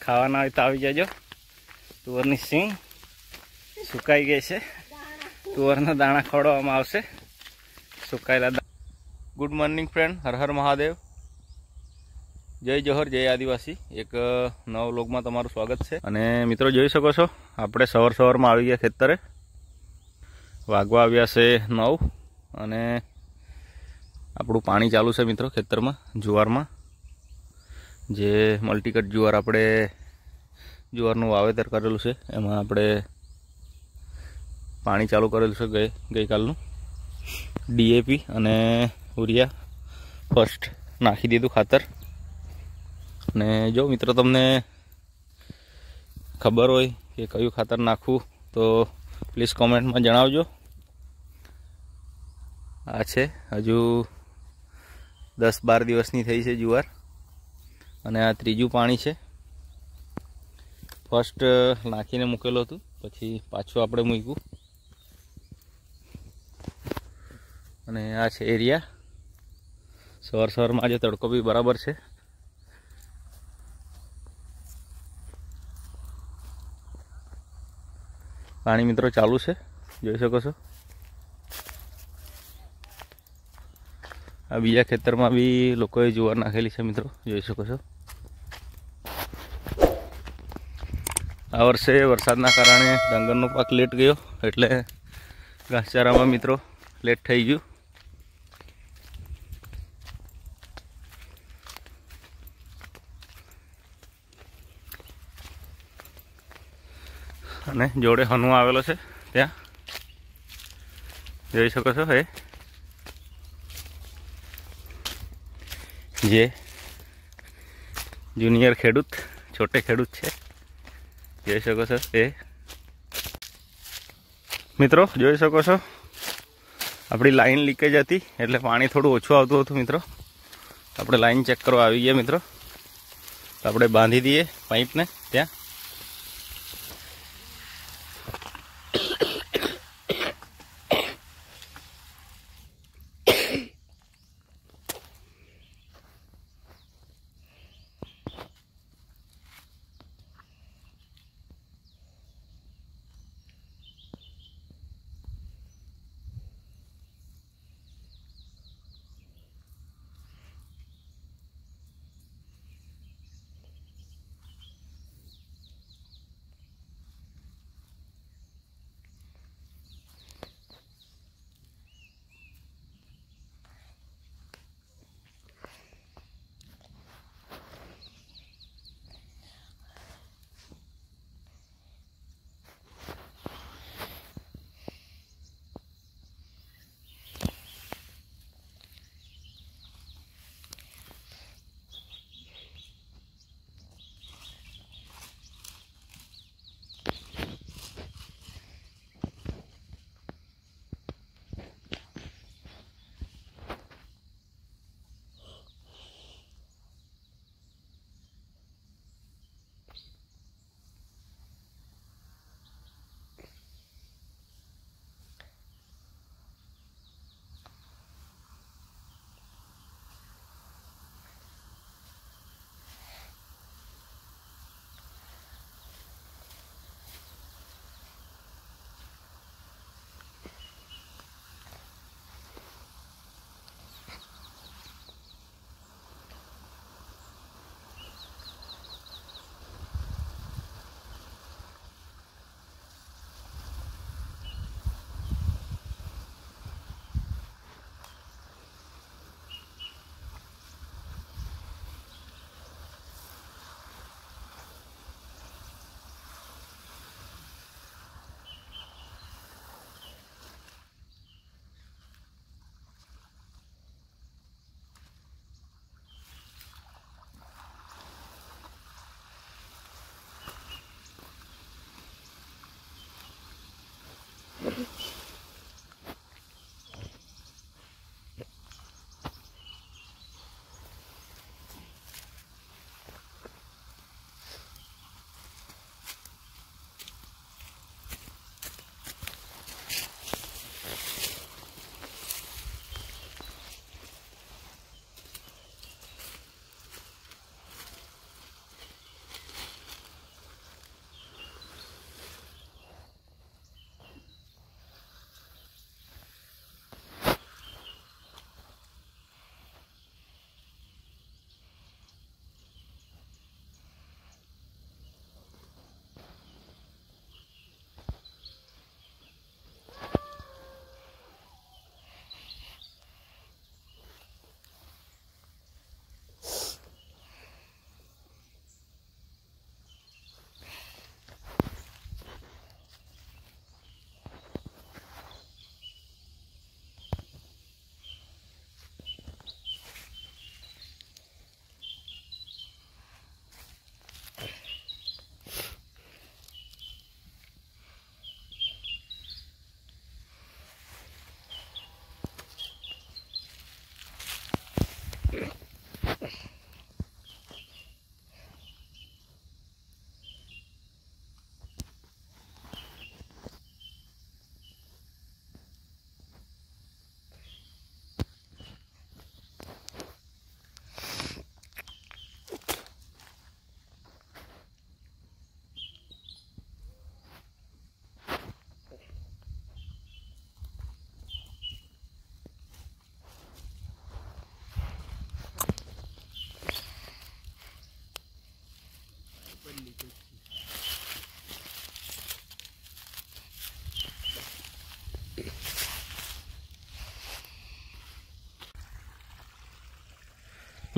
ખાવાના હોય તો આવી જજો। તુવરની સિંગ સુકાઈ ગઈ છે, તુવરના દાણા ખવડાવવામાં આવશે, સુકાયેલા। Good morning friend, Har Har Mahadev, જય જોહર, જય આદિવાસી। એક નવા વ્લોગમાં તમારું સ્વાગત છે। અને મિત્રો જોઈ શકો છો આપણે સવારમાં આવી ગયા ખેતરે, વાગવા આવ્યા છે 9 અને આપણું પાણી ચાલુ છે મિત્રો ખેતરમાં જુવારમાં। જે મલ્ટીકટ જુવાર આપણે જુવારનું વાવેતર કરેલું છે એમાં આપણે પાણી ચાલુ કરેલું છે ગઈકાલનું। ડીએપી અને યુરિયા ફર્સ્ટ નાખી દીધું ખાતર। અને જો મિત્રો તમને ખબર હોય કે કયું ખાતર નાખવું તો પ્લીઝ કોમેન્ટમાં જણાવજો। આ છે હજુ 10-12 દિવસની થઈ છે જુવાર અને આ ત્રીજું પાણી છે। ફર્સ્ટ નાખીને મૂકેલું હતું, પછી પાછું આપણે મૂક્યું। અને આ છે એરિયા। સવારમાં આજે તડકો બી બરાબર છે। પાણી મિત્રો ચાલુ છે, જોઈ શકો છો। આ બીજા ખેતરમાં બી લોકોએ જુવાર નાખેલી છે મિત્રો, જોઈ શકો છો। આ વર્ષે વરસાદના કારણે ડાંગરનો પાક લેટ ગયો એટલે ઘાસચારામાં મિત્રો લેટ થઈ ગયું। અને જોડે હનુ આવેલો છે, ત્યાં જોઈ શકો છો। જે જુનિયર ખેડૂત, છોટે ખેડૂત છે, જોઈ શકો છો। એ મિત્રો જોઈ શકો છો આપણી લાઈન લીકેજ હતી એટલે પાણી થોડું ઓછું આવતું હતું મિત્રો। આપણે લાઈન ચેક કરવા આવી ગયા મિત્રો, આપણે બાંધી દઈએ પાઇપને ત્યાં।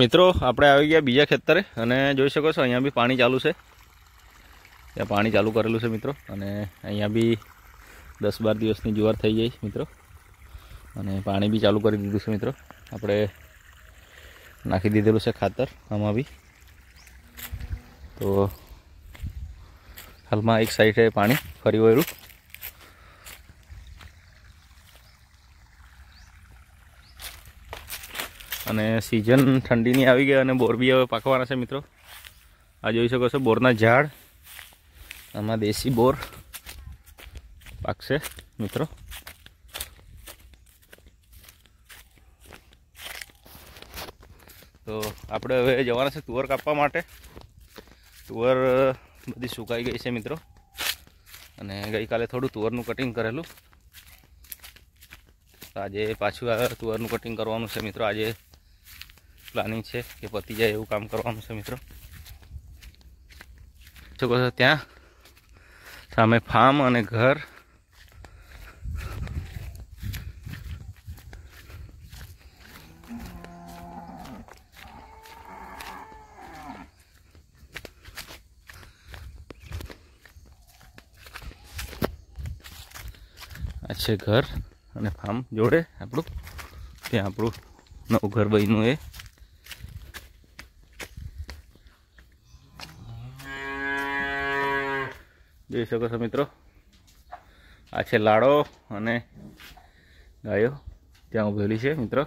મિત્રો આપણે આવી ગયા બીજા ખેતરે અને જોઈ શકો છો અહીંયા બી પાણી ચાલુ છે, ત્યાં પાણી ચાલુ કરેલું છે મિત્રો. અને અહીંયા બી 10-12 દિવસની જુવાર થઈ ગઈ મિત્રો, અને પાણી બી ચાલુ કરી દીધું છે મિત્રો. આપણે નાખી દીધેલું છે ખાતર આમાં બી. તો હાલમાં એક સાઈડે પાણી ફરી વળ્યું. અને સિઝન ઠંડીની આવી ગઈ અને બોર બી હવે પાકવાના છે મિત્રો. આ જોઈ શકો છો બોરના ઝાડ, આમાં દેશી બોર પાકશે મિત્રો. તો આપણે હવે જવાના છે તુવર કાપવા માટે. તુવર બધી સુકાઈ ગઈ છે મિત્રો, અને ગઈકાલે થોડું તુવરનું કટિંગ કરેલું. આજે પાછું આ તુવરનું કટિંગ કરવાનું છે મિત્રો. આજે પ્લાનિંગ છે કે પતી જાય એવું કામ કરવાનું છે મિત્રો. શકો છો ત્યાં સામે ફાર્મ અને ઘર. આ છે ઘર અને ફાર્મ જોડે આપણું. ત્યાં આપણું નવું ઘર બન્યું એ. જોઈ શકો છો મિત્રો, આ છે લાડો અને ગાયો ત્યાં ઉભેલી છે મિત્રો.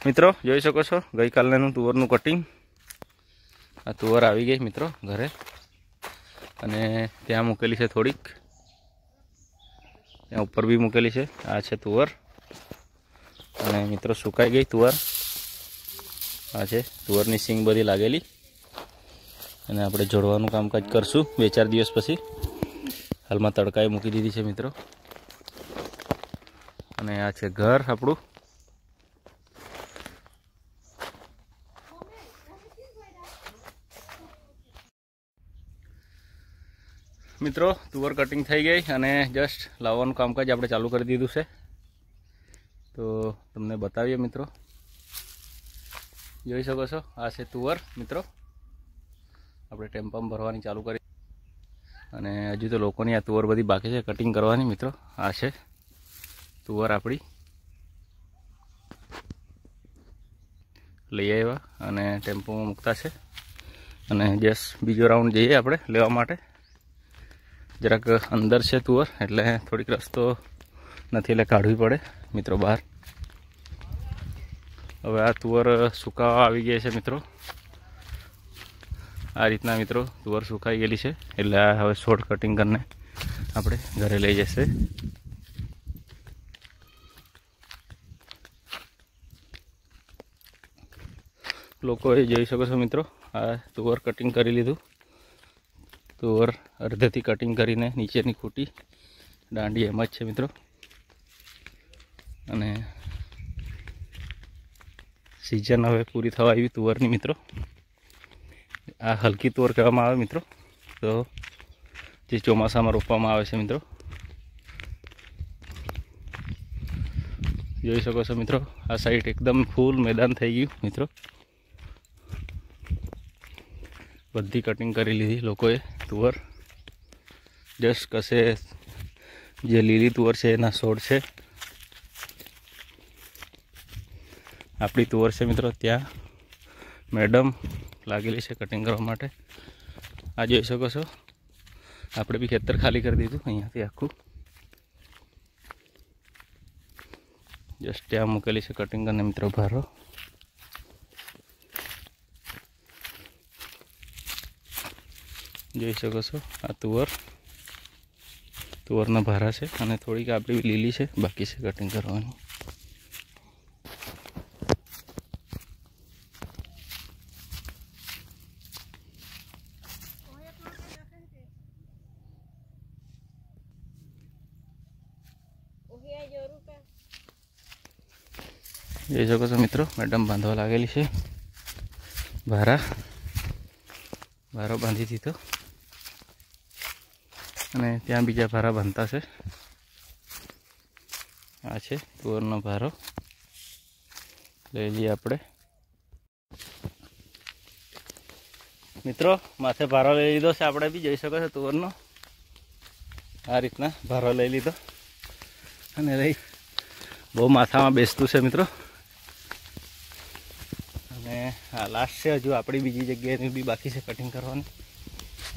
મિત્રો જોઈ શકો છો ગઈકાલનું તુવરનું કટિંગ. આ તુવર આવી ગઈ મિત્રો ઘરે, અને ત્યાં મૂકેલી છે થોડીક, ત્યાં ઉપર બી મૂકેલી છે. આ છે તુવર, અને મિત્રો સુકાઈ ગઈ તુવર. આ છે તુવરની સિંગ બધી લાગેલી, અને આપણે જોડવાનું કામકાજ કરશું 2-4 દિવસ પછી. હાલમાં તડકાએ મૂકી દીધી છે મિત્રો. અને આ છે ઘર આપણું. મિત્રો તુવર કટિંગ થઈ ગઈ અને જસ્ટ લાવવાનું કામકાજ આપણે ચાલુ કરી દીધું છે. તો તમને બતાવીએ મિત્રો. જોઈ શકો છો આ છે તુવર મિત્રો. આપણે ટેમ્પામાં ભરવાની ચાલુ કરી, અને હજુ તો લોકોની આ તુવર બધી બાકી છે કટિંગ કરવાની મિત્રો. આ છે તુવર આપણી લઈ આવ્યા અને ટેમ્પોમાં મૂકતા છે. અને જસ્ટ બીજો રાઉન્ડ જઈએ આપણે લેવા માટે. જરાક અંદર છે તુવર, એટલે થોડીક રસ્તો નથી, એટલે કાઢવી પડે મિત્રો બહાર. હવે આ તુવર સુકાવા આવી ગઈ છે મિત્રો. આ રીતના મિત્રો તુવર સુકાઈ ગયેલી છે, એટલે આ હવે શોર્ટ કટિંગ કરીને આપણે ઘરે લઈ જશે. લોકોએ જોઈ શકો છો મિત્રો, આ તુવર કટિંગ કરી લીધું. તુવર અડધેથી કટિંગ કરીને નીચેની ખૂટી દાંડી એમ જ છે મિત્રો. અને સિઝન હવે પૂરી થવા આવી તુવરની મિત્રો. આ હલકી તુવર કહેવામાં આવે મિત્રો, તો જે ચોમાસામાં રોપવામાં આવે છે મિત્રો. જોઈ શકો છો મિત્રો, આ સાઈડ એકદમ ફૂલ મેદાન થઈ ગયું મિત્રો. બધી કટિંગ કરી લીધી લોકોએ તુવર. જસ્ટ કશે જે લીલી તુવર છે એના છોડ છે. આપણી તુવર છે મિત્રો, ત્યાં મેડમ લાગેલી છે કટિંગ કરવા માટે. આ જોઈ શકો છો આપણે બી ખેતર ખાલી કરી દીધું અહીંયાથી આખું. જસ્ટ ત્યાં મૂકેલી છે કટિંગ કરીને મિત્રો ભારો. જોઈ શકો છો આ તુવરના ભારા છે, અને થોડીક આપણી લીલી છે, બાકી છે કટિંગ કરવાની. જોઈ શકો છો મિત્રો, મેડમ બાંધવા લાગેલી છે ભારો બાંધી દીધો, અને ત્યાં બીજા ભારા બાંધતા છે. આ છે તુવરનો ભારો, લઈ લઈએ આપણે મિત્રો. માથે ભારો લઈ લીધો છે આપણે બી, જોઈ શકો છો તુવરનો. આ રીતના ભારો લઈ લીધો અને લઈ બહુ માથામાં બેસતું છે મિત્રો. અને આ લાસ્ટ છે, હજુ આપણી બીજી જગ્યાએની બી બાકી છે કટિંગ કરવાની.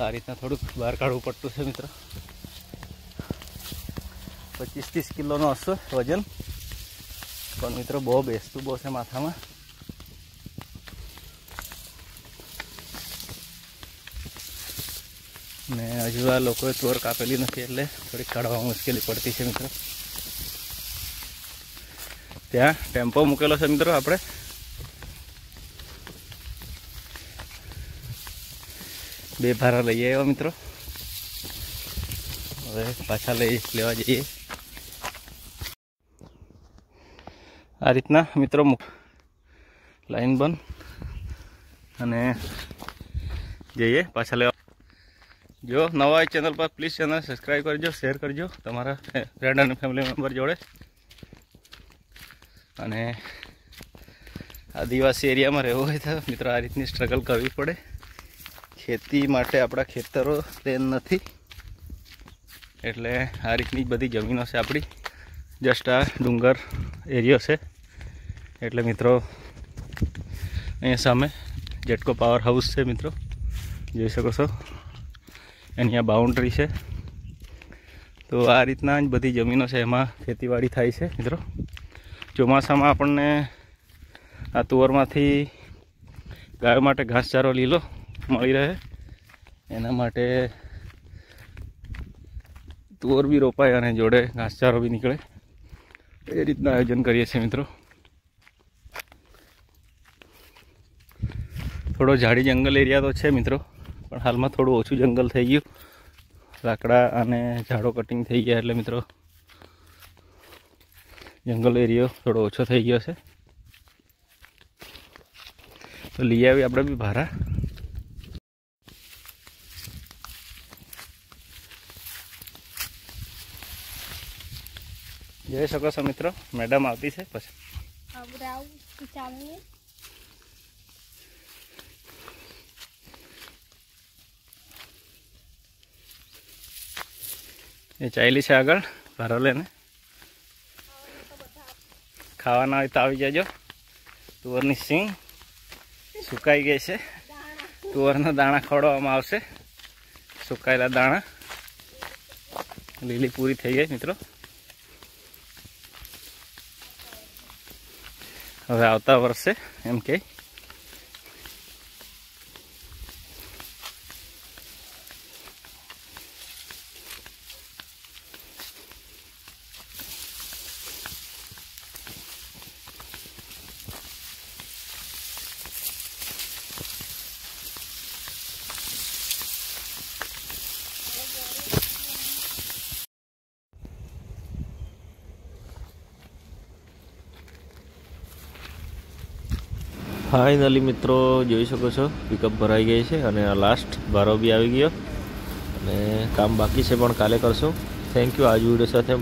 આ રીતના થોડુંક બહાર કાઢવું પડતું છે મિત્રો. 25-30 કિલોનો હશે વજન, પણ મિત્રો બહુ બેસતું બહુ છે માથામાં. ને હજુ આ લોકોએ તુવર કાપેલી નથી એટલે થોડીક કાઢવા મુશ્કેલી પડતી છે મિત્રો. ત્યાં ટેમ્પો મૂકેલો છે મિત્રો. આપણે બે ભારા લઈ આવ્યા મિત્રો. હવે પાછા લેવા જઈએ. આ રીતના મિત્રો લાઈન બંધ અને જઈએ પાછા લેવા. જો નવા હોય ચેનલ પર પ્લીઝ ચેનલ સબસ્ક્રાઈબ કરજો, શેર કરજો તમારા ફ્રેન્ડ અને ફેમિલી મેમ્બર જોડે. અને આદિવાસી એરિયામાં રહેવું હોય તો મિત્રો આ રીતની સ્ટ્રગલ કરવી પડે. ખેતી માટે આપણા ખેતરો પ્લેન નથી, એટલે આ રીતની બધી જમીનો છે આપણી. જસ્ટ આ ડુંગર એરિયો છે એટલે મિત્રો અહીંયા સામે જેટકો પાવર હાઉસ છે મિત્રો, જોઈ શકો છો. એની આ બાઉન્ડ્રી છે. તો આ રીતના જ બધી જમીનો છે, એમાં ખેતીવાડી થાય છે મિત્રો. ચોમાસામાં આપણને આ તુવરમાંથી ગાયો માટે ઘાસચારો લીલો મળી રહે, એના માટે તુવર બી રોપાય અને જોડે ઘાસચારો બી નીકળે. એ રીતના આયોજન કરીએ છીએ મિત્રો. થોડો ઝાડી જંગલ એરિયા તો છે મિત્રો, પણ હાલમાં થોડું ઓછું જંગલ થઈ ગયું. લાકડા અને ઝાડો કટિંગ થઈ ગયા એટલે મિત્રો જંગલ એરિયો થોડો ઓછો થઈ ગયો છે. તો લઈ આવી આપણે બી ભારા. જોઈ શકો છો મિત્રો, મેડમ આવતી છે. પછી એ ચાલી છે આગળ ભારો લઈને. ખાવાના હોય તો આવી જજો. તુવરની સિંગ સુકાઈ ગઈ છે, તુવરના દાણા ખવડાવવામાં આવશે. સુકાયેલા દાણા લીલી પૂરી થઈ ગઈ મિત્રો. હવે આવતા વર્ષે એમ કે ફાઇનલી મિત્રો જોઈ શકો છો પિકઅપ ભરાઈ ગઈ છે અને આ લાસ્ટ ભારો બી આવી ગયો અને કામ બાકી છે પણ કાલે કરશું. Thank you. આજ વિડીયો સાથે